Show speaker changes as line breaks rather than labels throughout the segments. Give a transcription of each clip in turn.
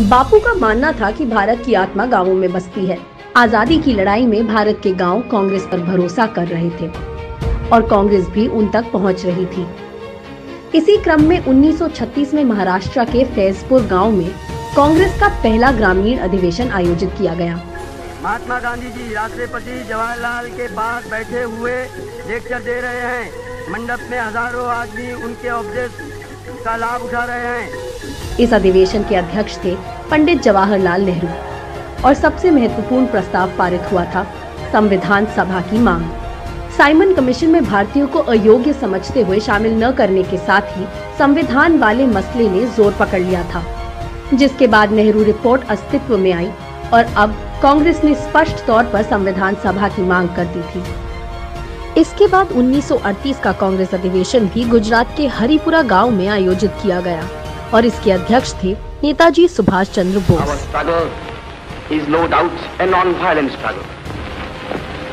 बापू का मानना था कि भारत की आत्मा गांवों में बसती है। आजादी की लड़ाई में भारत के गांव कांग्रेस पर भरोसा कर रहे थे और कांग्रेस भी उन तक पहुंच रही थी। इसी क्रम में 1936 में महाराष्ट्र के फैजपुर गांव में कांग्रेस का पहला ग्रामीण अधिवेशन आयोजित किया गया।
महात्मा गांधी जी राष्ट्रपति जवाहरलाल के पास बैठे हुए लेक्चर दे रहे हैं। मंडप में हजारों आदमी उनके उपदेश का लाभ उठा रहे हैं।
इस अधिवेशन के अध्यक्ष थे पंडित जवाहरलाल नेहरू और सबसे महत्वपूर्ण प्रस्ताव पारित हुआ था संविधान सभा की मांग। साइमन कमीशन में भारतीयों को अयोग्य समझते हुए शामिल न करने के साथ ही संविधान वाले मसले ने जोर पकड़ लिया था, जिसके बाद नेहरू रिपोर्ट अस्तित्व में आई और अब कांग्रेस ने स्पष्ट तौर पर संविधान सभा की मांग कर दी थी। इसके बाद 1938 का कांग्रेस अधिवेशन भी गुजरात के हरिपुरा गांव में आयोजित किया गया और इसके अध्यक्ष थे Netaji Subhash Chandra Bose.
is no doubt a non-violent struggle,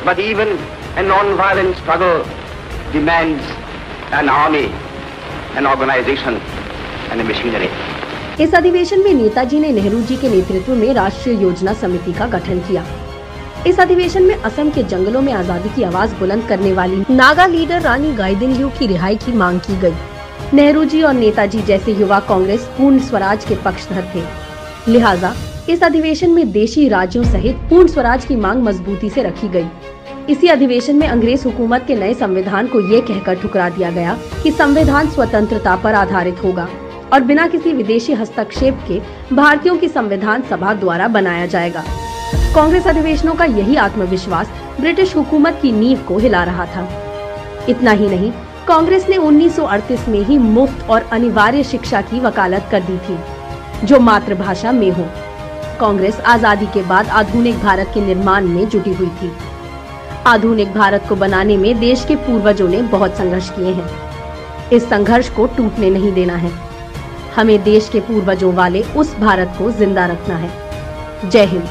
but even a non-violent struggle demands an army, an organization and a machinery.
इस अधिवेशन में नेताजी ने नेहरू जी के नेतृत्व में राष्ट्रीय योजना समिति का गठन किया। इस अधिवेशन में असम के जंगलों में आजादी की आवाज बुलंद करने वाली नागा लीडर रानी गाइदिन्ल्यू की रिहाई की मांग की गई। नेहरू जी और नेताजी जैसे युवा कांग्रेस पूर्ण स्वराज के पक्षधर थे, लिहाजा इस अधिवेशन में देशी राज्यों सहित पूर्ण स्वराज की मांग मजबूती से रखी गई। इसी अधिवेशन में अंग्रेज हुकूमत के नए संविधान को ये कहकर ठुकरा दिया गया कि संविधान स्वतंत्रता पर आधारित होगा और बिना किसी विदेशी हस्तक्षेप के भारतीयों की संविधान सभा द्वारा बनाया जाएगा। कांग्रेस अधिवेशनों का यही आत्मविश्वास ब्रिटिश हुकूमत की नींव को हिला रहा था। इतना ही नहीं, कांग्रेस ने 1938 में ही मुफ्त और अनिवार्य शिक्षा की वकालत कर दी थी, जो मातृभाषा में हो। कांग्रेस आजादी के बाद आधुनिक भारत के निर्माण में जुटी हुई थी। आधुनिक भारत को बनाने में देश के पूर्वजों ने बहुत संघर्ष किए हैं। इस संघर्ष को टूटने नहीं देना है। हमें देश के पूर्वजों वाले उस भारत को जिंदा रखना है। जय हिंद।